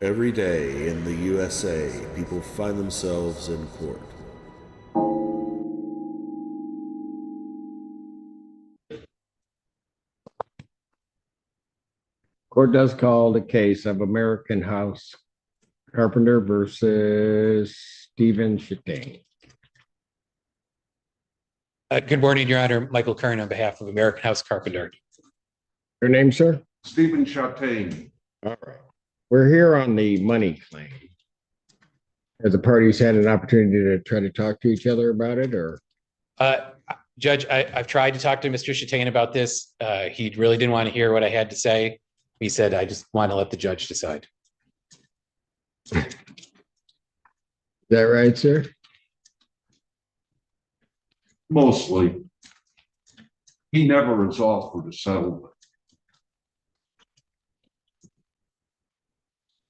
Every day in the USA, people find themselves in court. Court does call the case of American House Carpenter versus Stephen Chitane. Good morning, Your Honor. Michael Kern on behalf of American House Carpenter. Your name, sir? Stephen Chitane. All right. We're here on the money claim. Have the parties had an opportunity to try to talk to each other about it, or? Judge, I've tried to talk to Mr. Chitane about this. He really didn't want to hear what I had to say. He said, I just want to let the judge decide. Is that right, sir? Mostly. He never has offered a settlement.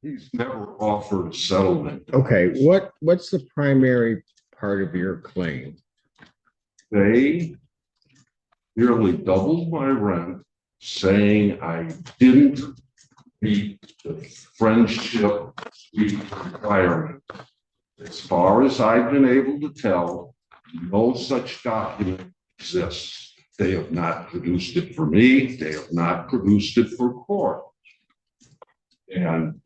He's never offered a settlement. Okay, what's the primary part of your claim? They nearly doubled my rent, saying I didn't meet the friendship suite requirement. As far as I've been able to tell, no such document exists. They have not produced it for me. They have not produced it for court. And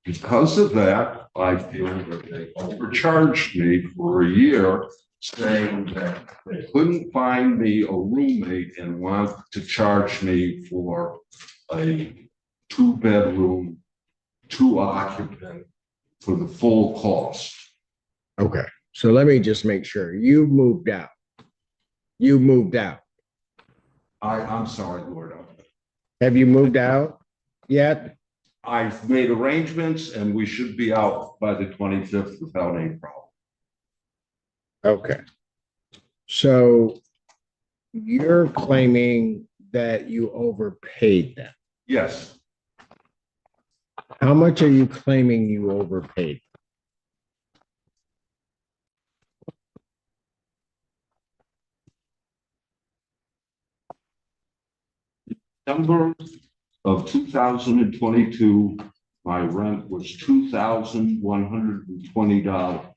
because of that, I feel that they overcharged me for a year, saying that they couldn't find me a roommate and want to charge me for a 2-bedroom, 2-occupant for the full cost. Okay, so let me just make sure. You moved out. You moved out. I'm sorry, Lord. Have you moved out yet? I've made arrangements and we should be out by the 25th without any problem. Okay. So you're claiming that you overpaid them. Yes, How much are you claiming you overpaid? December of 2022, my rent was $2,120.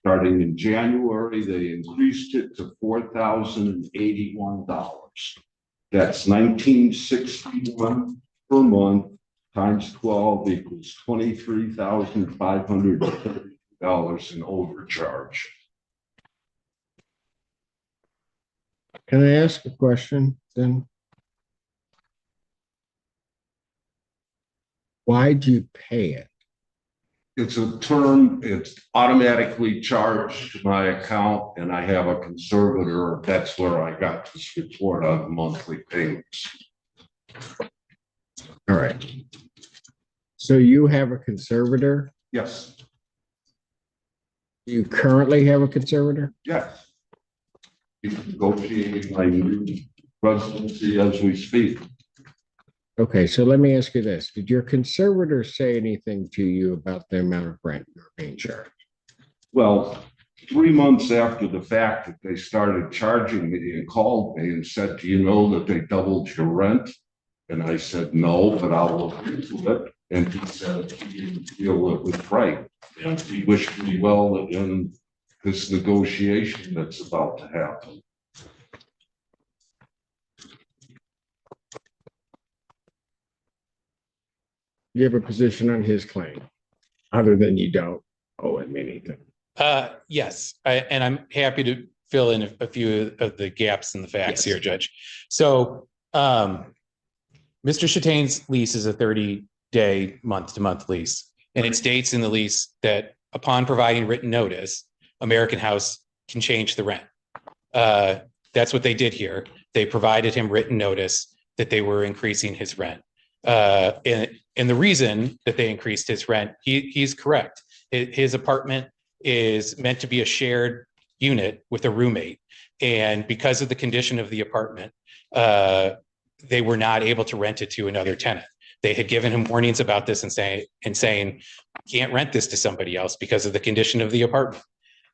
Starting in January, they increased it to $4,081. That's $1,961 per month times 12 equals $23,530 in overcharge. Can I ask a question then? Why'd you pay it? It's a term, it's automatically charged to my account, and I have a conservator. That's where I got this report on monthly payments. All right. So you have a conservator? Yes, You currently have a conservator? yes. He's negotiating my new residency as we speak. Okay, so let me ask you this. Did your conservator say anything to you about the amount of rent you're being charged? Well, 3 months after the fact that they started charging me and called me and said, do you know that they doubled your rent? And I said, no, but I'll look into it. And he said he didn't feel it was right. And he wished me well in this negotiation that's about to happen. You have a position on his claim, other than you don't owe him anything. Yes, and I'm happy to fill in a few of the gaps in the facts here, Judge. So Mr. Chitane's lease is a 30-day month-to-month lease. And it states in the lease that upon providing written notice, American House can change the rent. That's what they did here. They provided him written notice that they were increasing his rent. And the reason that they increased his rent, he's correct. His apartment is meant to be a shared unit with a roommate. And because of the condition of the apartment, they were not able to rent it to another tenant. They had given him warnings about this and saying, can't rent this to somebody else because of the condition of the apartment.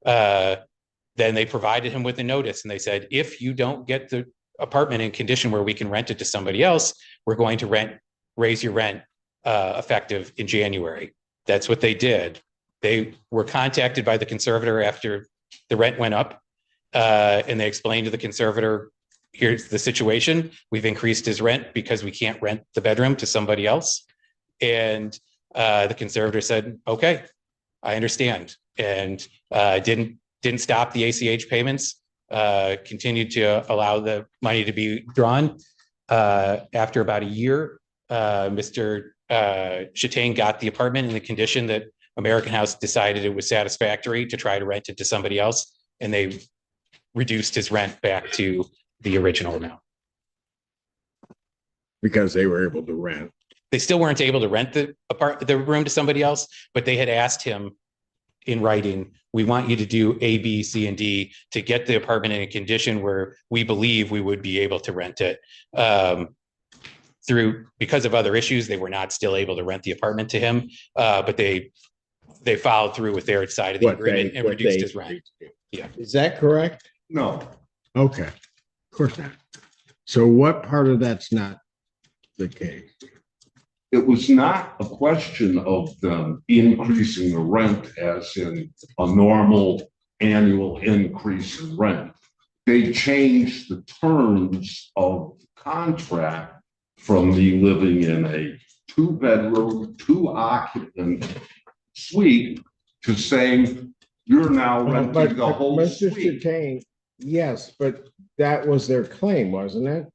Then they provided him with a notice and they said, if you don't get the apartment in condition where we can rent it to somebody else, we're going to raise your rent effective in January. That's what they did. They were contacted by the conservator after the rent went up, and they explained to the conservator, here's the situation. We've increased his rent because we can't rent the bedroom to somebody else. And the conservator said, okay, I understand. And didn't stop the ACH payments, continued to allow the money to be drawn. After about a year, Mr. Chatane got the apartment in the condition that American House decided it was satisfactory to try to rent it to somebody else, and they reduced his rent back to the original amount. Because they were able to rent. They still weren't able to rent the room to somebody else, but they had asked him in writing, we want you to do A, B, C, and D to get the apartment in a condition where we believe we would be able to rent it. Because of other issues, they were not still able to rent the apartment to him, but they followed through with their side of the agreement and reduced his rent. Yeah. Is that correct? No, Okay, of course not. So what part of that's not the case? it was not a question of them increasing the rent as in a normal annual increase in rent. They changed the terms of the contract from me living in a 2-bedroom, 2-occupant suite to saying you're now renting the whole Mr. suite. Chatane, yes, but that was their claim, wasn't it?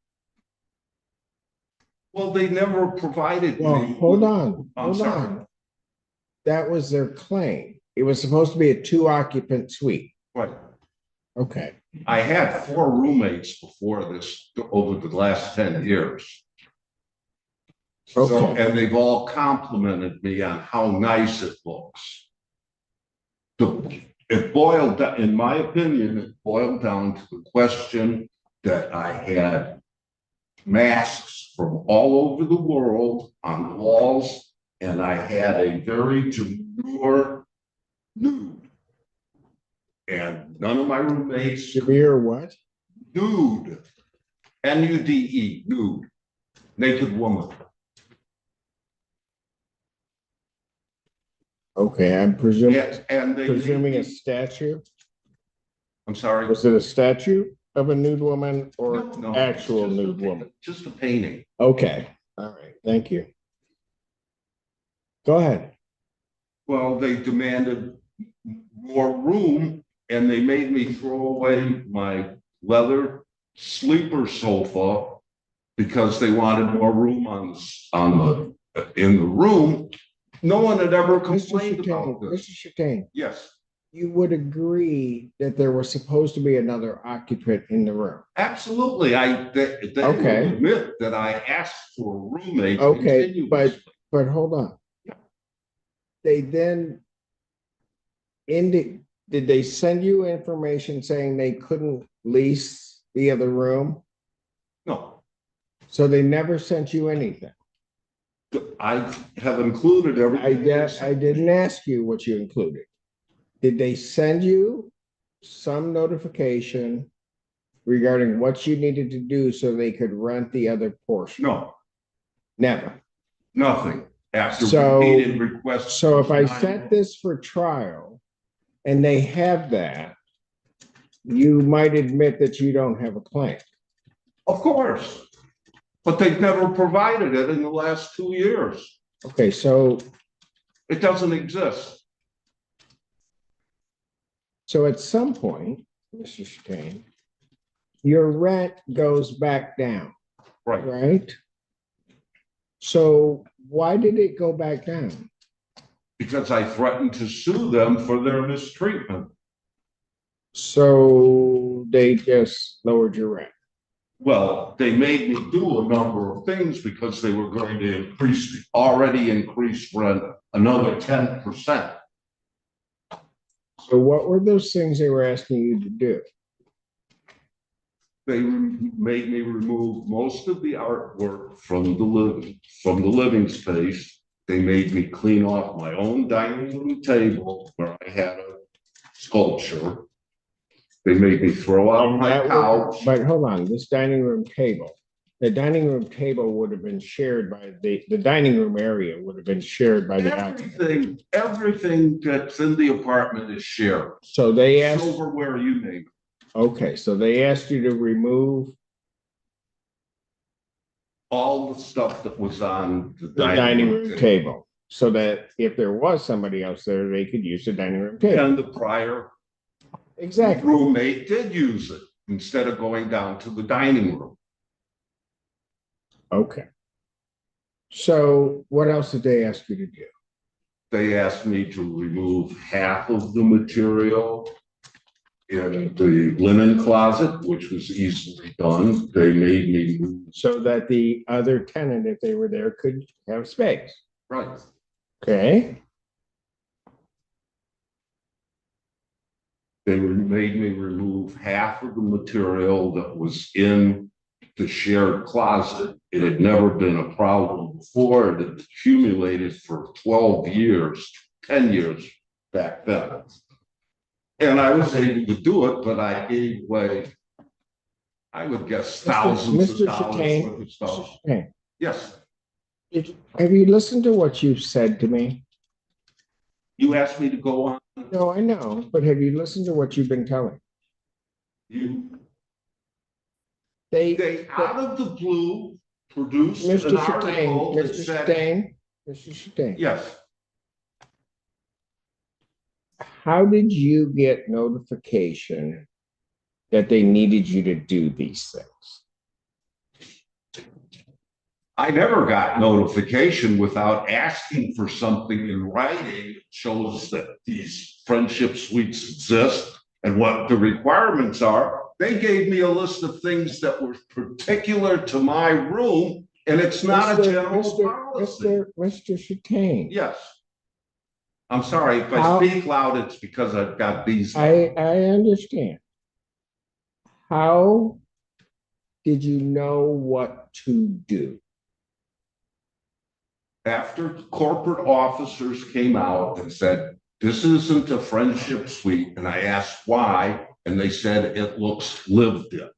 Well, they never provided. Well, me hold with- on, I'm hold sorry. on. That was their claim. It was supposed to be a 2-occupant suite. Right. Okay, I had 4 roommates before this over the last 10 years. So, Okay. and they've all complimented me on how nice it looks. It boiled down, in my opinion, it boiled down to the question that I had masks from all over the world on the walls, and I had a very demure nude. And none of my roommates, Shabir, what? nude, N-U-D-E, nude, naked woman. Okay, I'm presuming, Yes, and they. presuming a statue? I'm sorry. Was it a statue of a nude woman or No, actual just a nude pa- woman? Just a painting. Okay, all right, thank you. Go ahead. Well, they demanded more room and they made me throw away my leather sleeper sofa because they wanted more room in the room. No one had ever Mr. complained Chatane, about this. Mr. Chatane, Yes, you would agree that there was supposed to be another occupant in the room? absolutely. They Okay. will admit that I asked for a roommate. Okay, continuously. but hold on. Yeah. They then did they send you information saying they couldn't lease the other room? No, So they never sent you anything? I have included everything. I didn't ask you what you included. Did they send you some notification regarding what you needed to do so they could rent the other portion? No, Never. nothing. After So- repeated requests. So if I set this for trial and they have that, you might admit that you don't have a claim. Of course, but they've never provided it in the last 2 years. Okay, so It doesn't exist. at some point, Mr. Chatane, your rent goes back down, Right. right? So why did it go back down? Because I threatened to sue them for their mistreatment. So they just lowered your rent. Well, they made me do a number of things because they were going to already increase rent another 10%. So what were those things they were asking you to do? They made me remove most of the artwork from the living space. They made me clean off my own dining room table where I had a sculpture. They made me throw out my couch. But hold on, this dining room table, The dining room table would have been shared by the dining room area would have been shared by the occupant. Everything that's in the apartment is shared. So they asked, Silverware, you name it. okay, so they asked you to remove All the stuff that was on the the dining room table, so that if there was somebody else there, they could use the dining room table. And the prior Exactly. roommate did use it instead of going down to the dining room. Okay. So what else did they ask you to do? They asked me to remove half of the material in the linen closet, which was easily done. They made me move. So that the other tenant, if they were there, could have space. Right. Okay. They made me remove half of the material that was in the shared closet. It had never been a problem before. It had accumulated for 12 years, 10 years back then. And I was able to do it, but I gave away, I would guess, thousands of dollars worth of stuff. Yes. Have you listened to what you've said to me? You asked me to go on. No, I know, but have you listened to what you've been telling? They out of the blue produced Mr. an article that Mr. said, Mr. Chastain. yes, How did you get notification that they needed you to do these things? I never got notification without asking for something in writing that shows that these friendship suites exist and what the requirements are. They gave me a list of things that were particular to my room, and it's not a general policy. Mr. Chastain. Yes. I'm sorry, if I speak loud, it's because I've got these. I understand. How did you know what to do? After corporate officers came out and said, this isn't a friendship suite, and I asked why, and they said it looks lived in.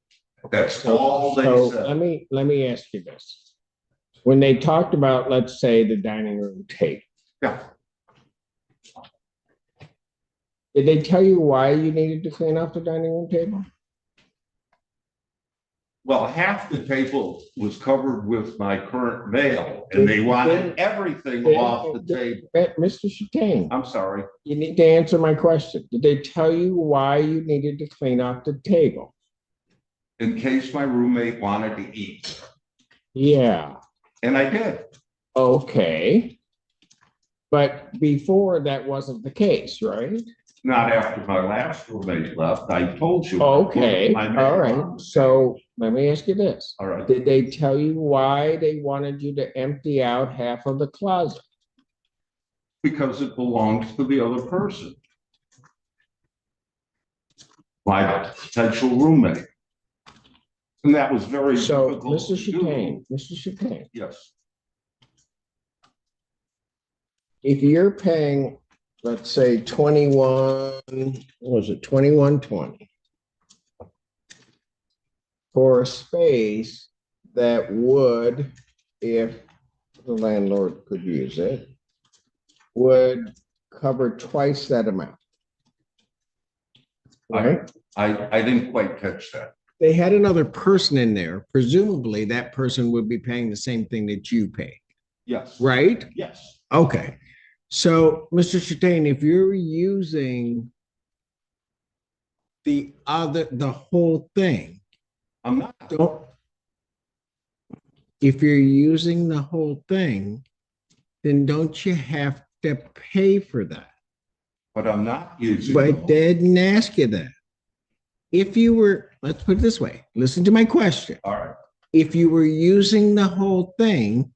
That's all they said. Let me ask you this. When they talked about, let's say, the dining room table. Yeah. Did they tell you why you needed to clean off the dining room table? Well, half the table was covered with my current mail, and they wanted everything off the table. Mr. Chastain, I'm sorry. you need to answer my question. Did they tell you why you needed to clean off the table? In case my roommate wanted to eat. Yeah. And I did. Okay. But before that wasn't the case, right? Not after my last roommate left. I told you. Okay, all right. So let me ask you this. All right. Did they tell you why they wanted you to empty out half of the closet? Because it belongs to the other person. My potential roommate. And that was very difficult. Mr. Chastain. Yes. If you're paying, let's say 2120 for a space that would, if the landlord could use it, would cover twice that amount. Right? I didn't quite catch that. They had another person in there. Presumably that person would be paying the same thing that you pay. Yes. Right? Yes. Okay. So, Mr. Chastain, if you're using the whole thing, I'm not. If you're using the whole thing, then don't you have to pay for that? But I'm not using. But they didn't ask you that. If you were, let's put it this way, listen to my question. All right. If you were using the whole thing,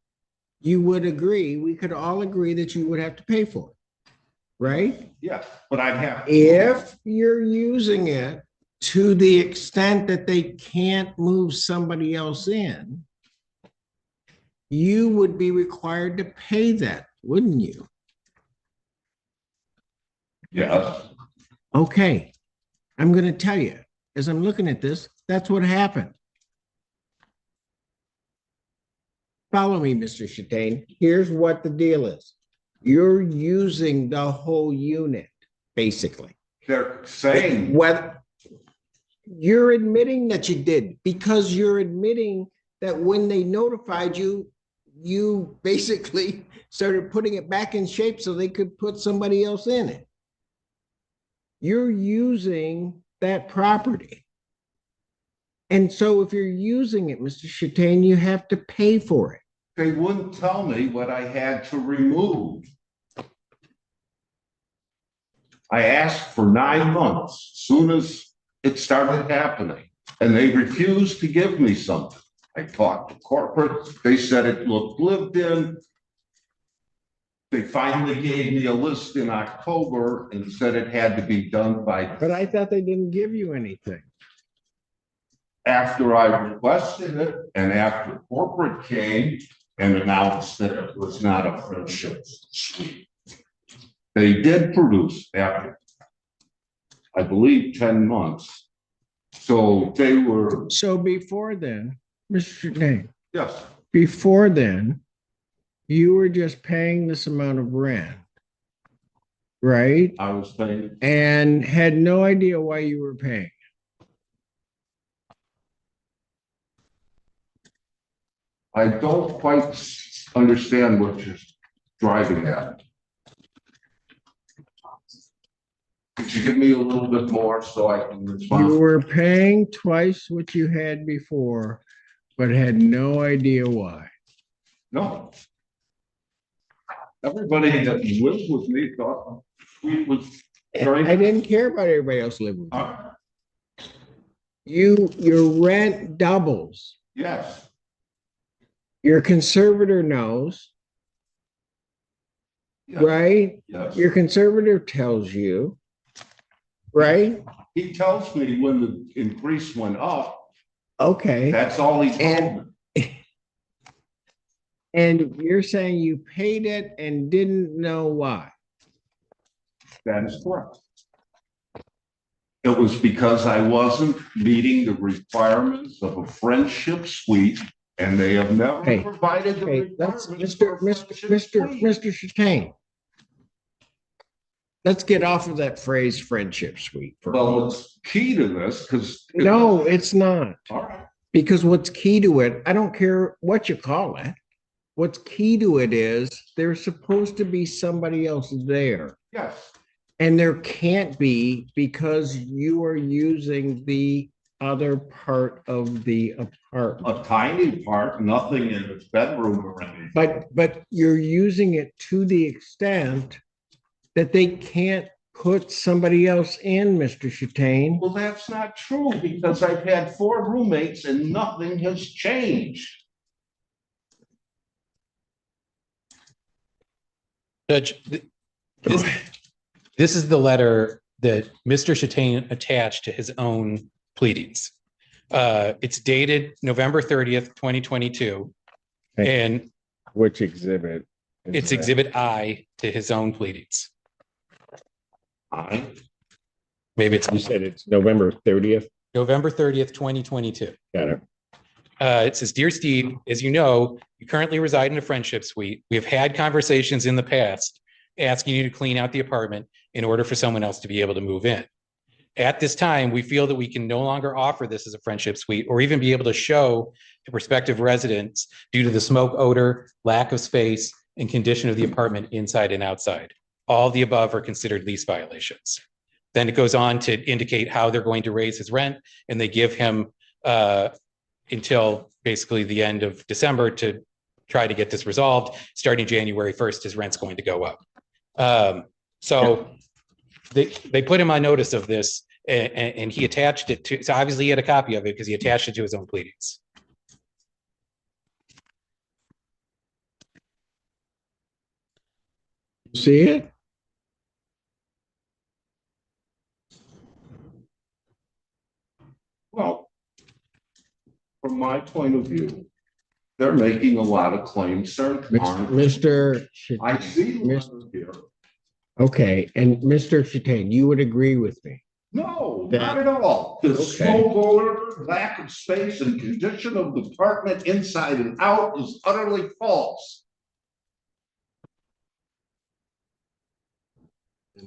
you would agree, we could all agree that you would have to pay for it, right? Yes, but I'd have. If you're using it to the extent that they can't move somebody else in, you would be required to pay that, wouldn't you? Yes. Okay, I'm going to tell you, as I'm looking at this, that's what happened. follow me, Mr. Chastain. Here's what the deal is. You're using the whole unit, basically. They're saying, What you're admitting that you did, because you're admitting that when they notified you, you basically started putting it back in shape so they could put somebody else in it. You're using that property. And so if you're using it, Mr. Chastain, you have to pay for it. they wouldn't tell me what I had to remove. I asked for 9 months, soon as it started happening, and they refused to give me something. I talked to corporate, they said it looked lived in. They finally gave me a list in October and said it had to be done by. But I thought they didn't give you anything. After I requested it and after corporate came and announced that it was not a friendship suite. They did produce after, I believe, 10 months. So they were, So before then, Mr. Chastain, yes, before then, you were just paying this amount of rent, right? I was paying, And had no idea why you were paying. I don't quite understand what you're driving at. Could you give me a little bit more so I can You respond? were paying twice what you had before, but had no idea why. No. Everybody that lived with me thought we was very. I didn't care about everybody else living with you. Your rent doubles. Yes, Your conservator knows, yes, right? yes. Your conservator tells you, right? He tells me when the increase went up, Okay. that's all he told me. And you're saying you paid it and didn't know why? That is correct. It was because I wasn't meeting the requirements of a friendship suite, and they have never Hey, provided the Okay, that's requirements for Mr. a friendship suite. Chastain. Let's get off of that phrase friendship suite. for a Well, moment. it's key to this because. No, it's not. All right, Because what's key to it, I don't care what you call it. What's key to it is there's supposed to be somebody else there. yes, And there can't be because you are using the other part of the apartment. a tiny part, nothing in its bedroom or anything. But you're using it to the extent that they can't put somebody else in, Mr. Chastain. Well, that's not true because I've had 4 roommates and nothing has changed. Judge, this is the letter that Mr. Chastain attached to his own pleadings. It's dated November 30th, 2022. And Which exhibit? it's exhibit I to his own pleadings. Maybe it's You said it's November 30th? November 30th, 2022. Got it. It says, "Dear Steve, as you know, you currently reside in a friendship suite. We have had conversations in the past asking you to clean out the apartment in order for someone else to be able to move in. At this time, we feel that we can no longer offer this as a friendship suite or even be able to show to prospective residents due to the smoke odor, lack of space, and condition of the apartment inside and outside. All the above are considered lease violations." Then it goes on to indicate how they're going to raise his rent, and they give him until basically the end of December to try to get this resolved. Starting January 1st, his rent's going to go up. So they put him on notice of this, and he attached it to, so obviously he had a copy of it because he attached it to his own pleadings. See it? Well, from my point of view, they're making a lot of claims. There aren't. Mr. I see the Mis- letter here. Okay, and Mr. Chastain, you would agree with me No, That- not at all. The Okay. smoke odor, lack of space, and condition of the apartment inside and out is utterly false.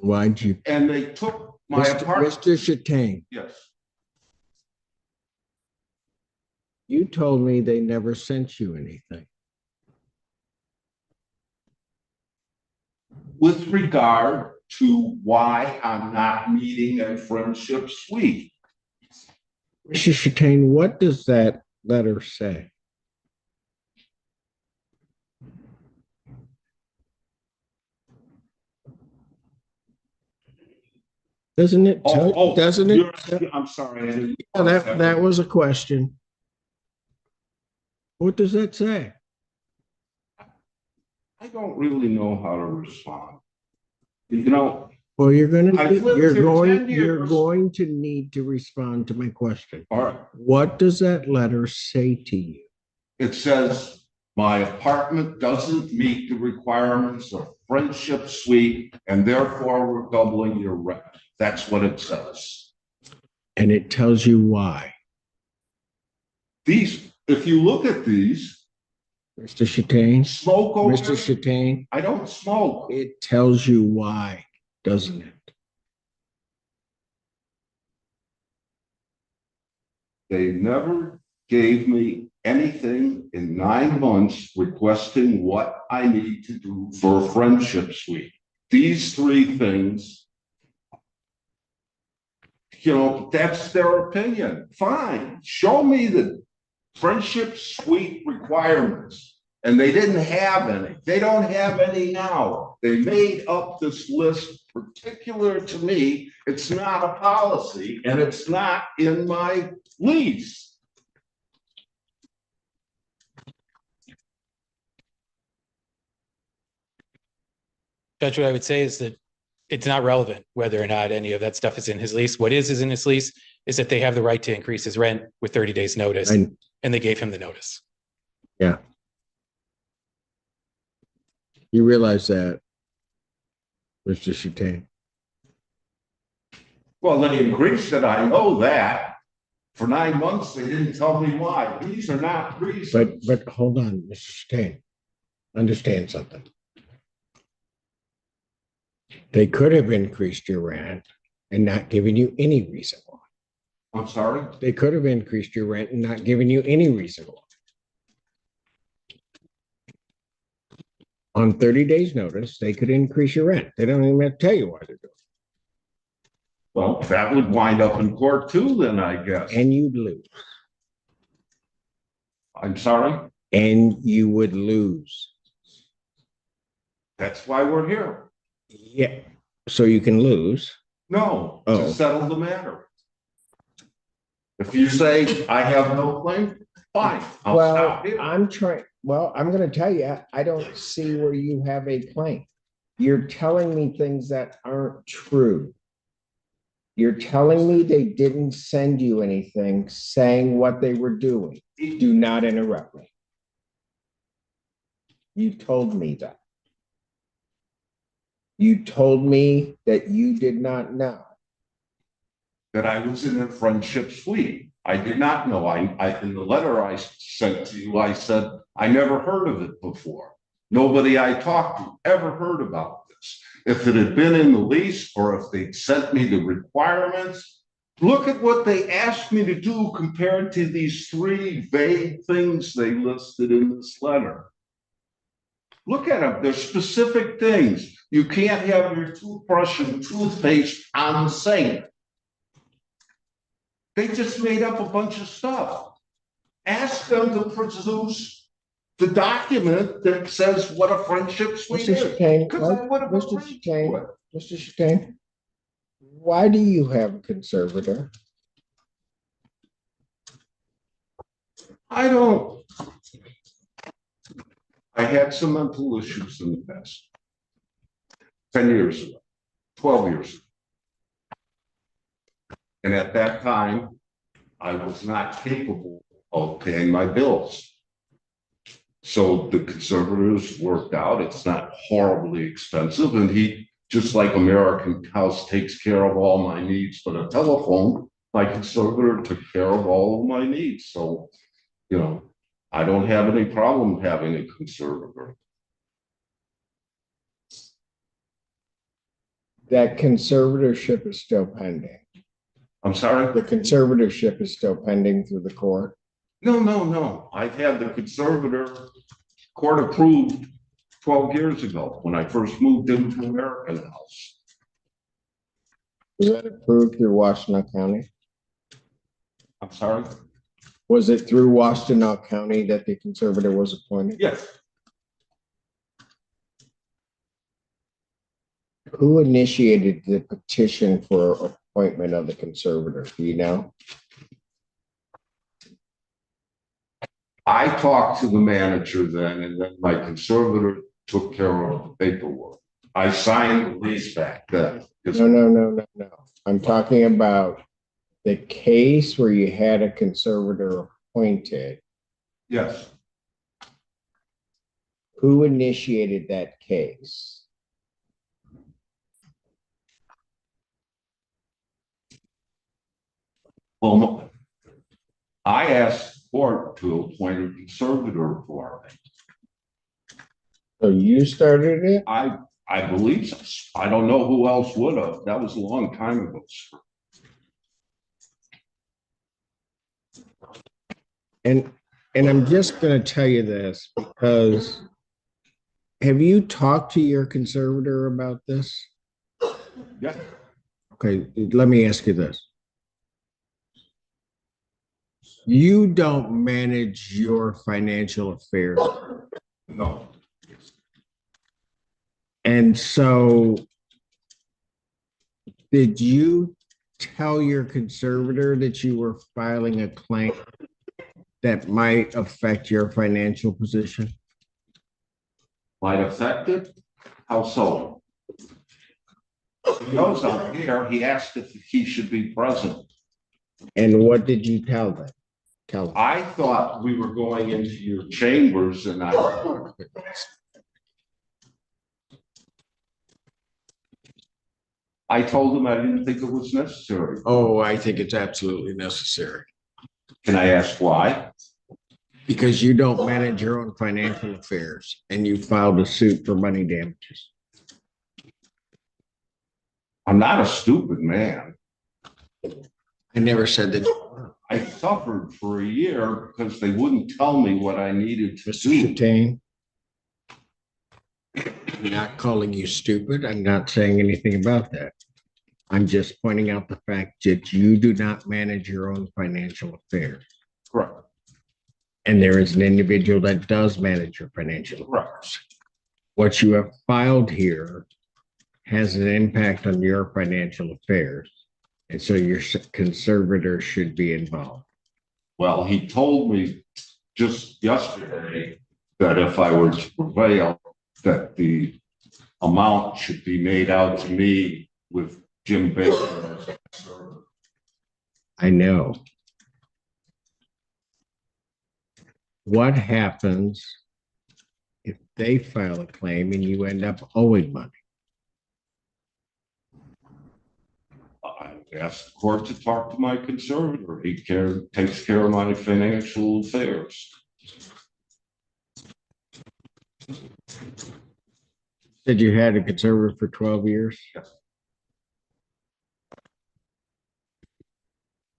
Why'd you? And they took my apartment. Mr. Chattain, Yes, you told me they never sent you anything. with regard to why I'm not meeting a friendship suite. Mr. Chattain, what does that letter say? Doesn't it tell, doesn't it? I'm sorry. I didn't- Yeah, that was a question. What does that say? I don't really know how to respond. You know, Well, I've lived here 10 you're years. going to need to respond to my question. all right, What does that letter say to you? it says my apartment doesn't meet the requirements of friendship suite and therefore we're doubling your rent. That's what it says. And it tells you why. These, if you look at these, Mr. Chattain, smoke over. Mr. Chattain, I don't smoke. it tells you why, doesn't it? They never gave me anything in 9 months requesting what I need to do for a friendship suite. These 3 things, you know, that's their opinion. Fine, show me the friendship suite requirements. And they didn't have any. They don't have any now. They made up this list particular to me. It's not a policy and it's not in my lease. Judge, what I would say is that it's not relevant whether or not any of that stuff is in his lease. What is in his lease is that they have the right to increase his rent with 30 days notice, and they gave him the notice. Yeah. You realize that, Mr. Chattain? Well, they increased it. I know that. For 9 months, they didn't tell me why. These are not reasons. But hold on, Mr. Chattain. Understand something. They could have increased your rent and not given you any reason why. I'm sorry. They could have increased your rent and not given you any reason why. On 30 days notice, they could increase your rent. They don't even have to tell you why they're doing Well, that would wind up in court too, then I guess. it. And you'd lose. I'm sorry. And you would lose. That's why we're here. Yeah. So you can lose. No, Oh. to settle the matter. If you say I have no claim, fine, I'll Well, stop here. I'm going to tell you, I don't see where you have a claim. You're telling me things that aren't true. You're telling me they didn't send you anything saying what they were doing. Do not interrupt me. You told me that. You told me that you did not know. That I was in a friendship suite. I did not know. I in the letter I sent to you, I said, I never heard of it before. Nobody I talked to ever heard about this. If it had been in the lease or if they sent me the requirements, look at what they asked me to do compared to these 3 vague things they listed in this letter. Look at them. They're specific things. You can't have your toothbrush and toothpaste on the sink. They just made up a bunch of stuff. Ask them to produce the document that says what a friendship suite Mr. is. Chattain, Because I would have Mr. agreed to Chattain, it. Mr. Chattain, why do you have a conservator? I don't. I had some mental issues in the past. 10 years ago, 12 years ago. And at that time, I was not capable of paying my bills. So the conservators worked out, it's not horribly expensive, and he just like American House takes care of all my needs for the telephone, my conservator took care of all of my needs. So, you know, I don't have any problem having a conservator. That conservatorship is still pending. I'm sorry? The conservatorship is still pending through the court. No. I've had the conservator court approved 12 years ago when I first moved into American House. Was that approved through Washtenaw County? I'm sorry? Was it through Washtenaw County that the conservator was appointed? Yes. Who initiated the petition for appointment of the conservator? Do you know? I talked to the manager then, and then my conservator took care of the paperwork. I signed the lease back then. No. I'm talking about the case where you had a conservator appointed. Yes. Who initiated that case? Well, I asked the court to appoint a conservator for me. So you started it? I believe so. I don't know who else would have. That was a long time ago. And I'm just going to tell you this because have you talked to your conservator about this? Yeah. Okay, let me ask you this. You don't manage your financial affairs. No. And so did you tell your conservator that you were filing a claim that might affect your financial position? Might affect it? How so? He knows I'm here. He asked if he should be present. And what did you tell them? I thought we were going into your chambers and I told him I didn't think it was necessary. Oh, I think it's absolutely necessary. Can I ask why? Because you don't manage your own financial affairs and you filed a suit for money damages. I'm not a stupid man. I never said that. I suffered for a year because they wouldn't tell me what I needed to Mr. do. Chattain, I'm not calling you stupid. I'm not saying anything about that. I'm just pointing out the fact that you do not manage your own financial affairs. Correct. And there is an individual that does manage your financial affairs. What you have filed here has an impact on your financial affairs. And so your conservator should be involved. Well, he told me just yesterday that if I were to prevail, that the amount should be made out to me with Jim Baker as a conservator. I know. What happens if they file a claim and you end up owing money? I asked the court to talk to my conservator. He takes care of my financial affairs. Said you had a conservator for 12 years? Yes.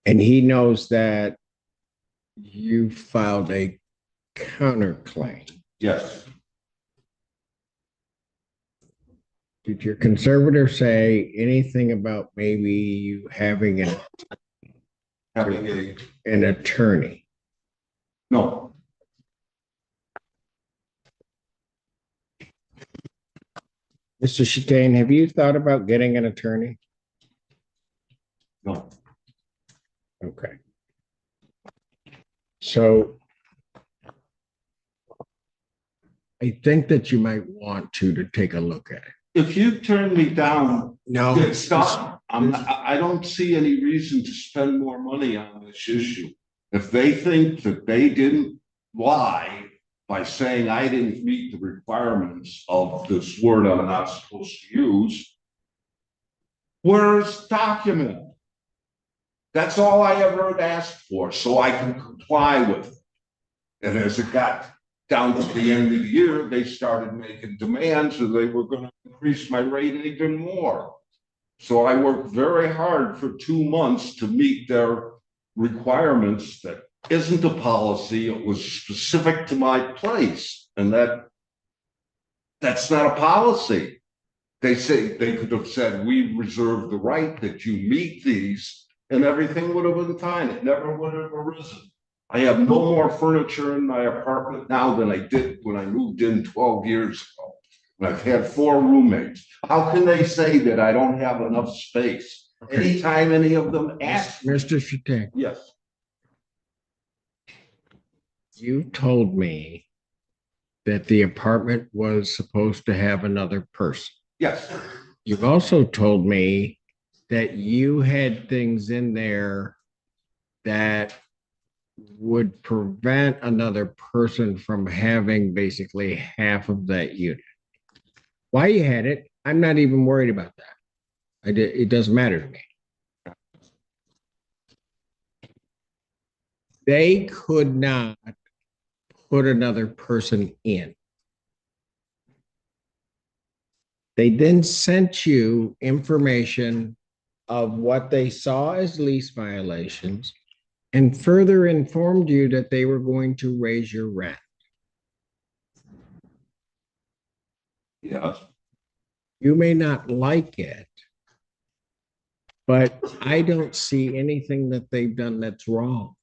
And he knows that you filed a counterclaim. Yes. Did your conservator say anything about maybe you having an attorney? No. Mr. Chattain, have you thought about getting an attorney? No. Okay. So I think that you might want to take a look at it. If you turn me down, No, stop. I don't see any reason to spend more money on this issue. If they think that they didn't lie by saying I didn't meet the requirements of this word I'm not supposed to use, Where's document? That's all I ever asked for, so I can comply with it. And as it got down to the end of the year, they started making demands and they were going to increase my rate even more. So I worked very hard for 2 months to meet their requirements. That isn't a policy. It was specific to my place. And that's not a policy. They say they could have said, we reserve the right that you meet these, and everything would have been fine. It never would have arisen. I have no more furniture in my apartment now than I did when I moved in 12 years ago. And I've had 4 roommates. How can they say that I don't have enough space? Anytime any of them ask. Mr. Shattuck, Yes. you told me that the apartment was supposed to have another person. Yes. You've also told me that you had things in there that would prevent another person from having basically half of that unit. Why you had it, I'm not even worried about that. It doesn't matter to me. They could not put another person in. They then sent you information of what they saw as lease violations and further informed you that they were going to raise your rent. Yes. You may not like it, but I don't see anything that they've done that's wrong.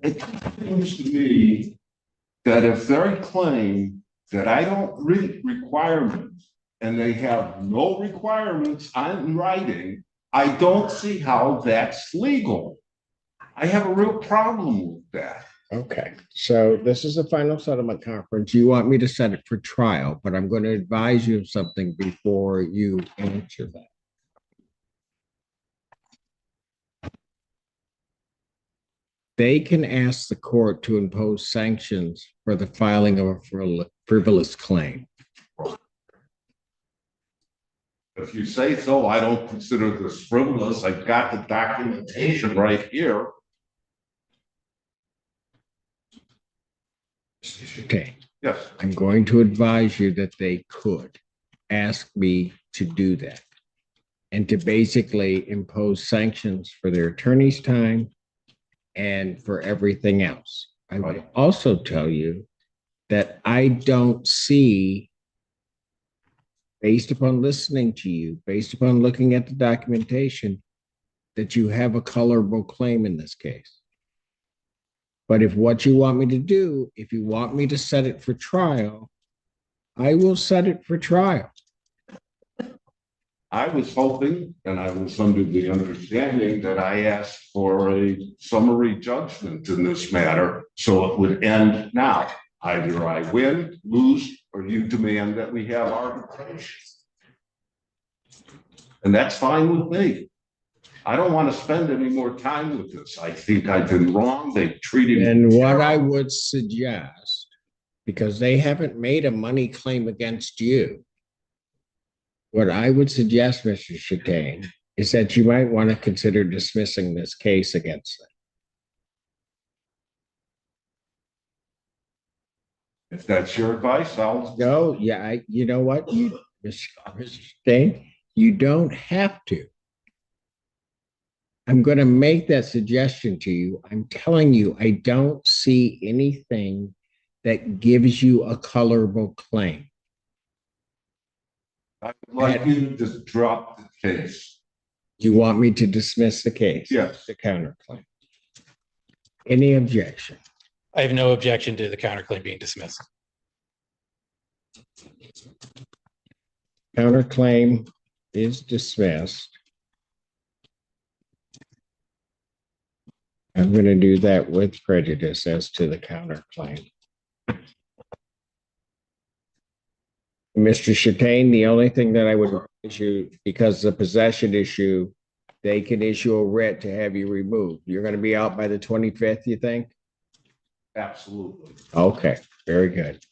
It seems to me that if they claim that I don't read requirements and they have no requirements on writing, I don't see how that's legal. I have a real problem with that. Okay, so this is a final settlement conference. You want me to set it for trial, but I'm going to advise you of something before you answer that. They can ask the court to impose sanctions for the filing of a frivolous claim. If you say so, I don't consider this frivolous. I've got the documentation right here. Okay, Yes. I'm going to advise you that they could ask me to do that and to basically impose sanctions for their attorney's time and for everything else. I would also tell you that I don't see, based upon listening to you, based upon looking at the documentation, that you have a colorable claim in this case. But if what you want me to do, if you want me to set it for trial, I will set it for trial. I was hoping, and I was under the understanding that I asked for a summary judgment in this matter, so it would end now. Either I win, lose, or you demand that we have arbitration. And that's fine with me. I don't want to spend any more time with this. I think I've been wrong. They've treated me. And what I would suggest, because they haven't made a money claim against you, what I would suggest, Mr. Chattain, is that you might want to consider dismissing this case against them. If that's your advice, I'll. No, yeah, you know what, Mr. Chattain, you don't have to. I'm going to make that suggestion to you. I'm telling you, I don't see anything that gives you a colorable claim. I'd like you to just drop the case. You want me to dismiss the case? Yes. The counterclaim. Any objection? I have no objection to the counterclaim being dismissed. Counterclaim is dismissed. I'm going to do that with prejudice as to the counterclaim. Mr. Chattain, the only thing that I would issue, because the possession issue, they can issue a writ to have you removed. You're going to be out by the 25th, you think? Absolutely. Okay, very good.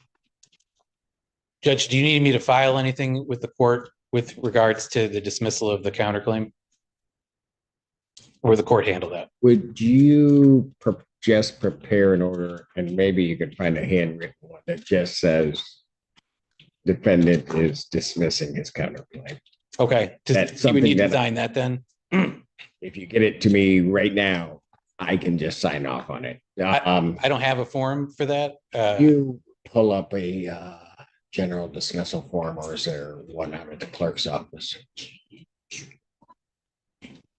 Judge, do you need me to file anything with the court with regards to the dismissal of the counterclaim? Or the court handle that? Would you just prepare an order, and maybe you could find a handwritten one that just says defendant is dismissing his counterclaim. Okay, That's you would need to something design that then? If you get it to me right now, I can just sign off on it. I don't have a form for that. You pull up a general dismissal form, or is there one out at the clerk's office?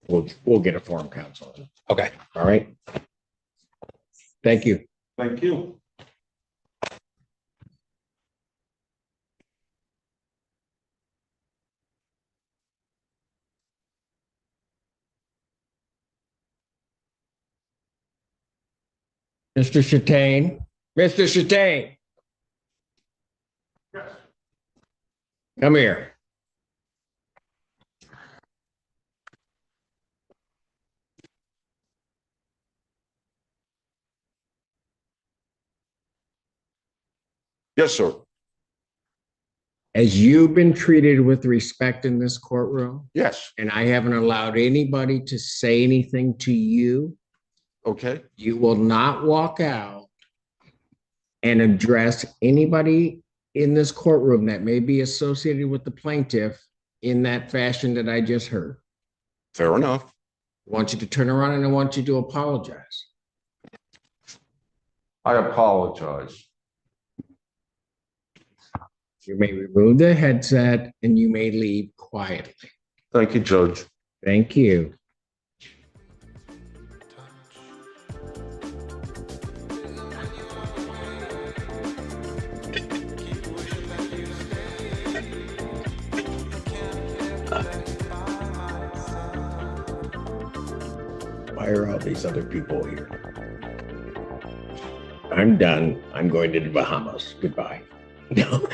We'll get a form, counsel. Okay. All right. Thank you. Thank you. Mr. Chatane, Mr. Chatane. Come here. Yes, sir. As you've been treated with respect in this courtroom, Yes. and I haven't allowed anybody to say anything to you, Okay. you will not walk out and address anybody in this courtroom that may be associated with the plaintiff in that fashion that I just heard. Fair enough. I want you to turn around and I want you to apologize. I apologize. You may remove the headset and you may leave quietly. Thank you, Judge. Thank you. Why are all these other people here? I'm done. I'm going to the Bahamas. Goodbye. No.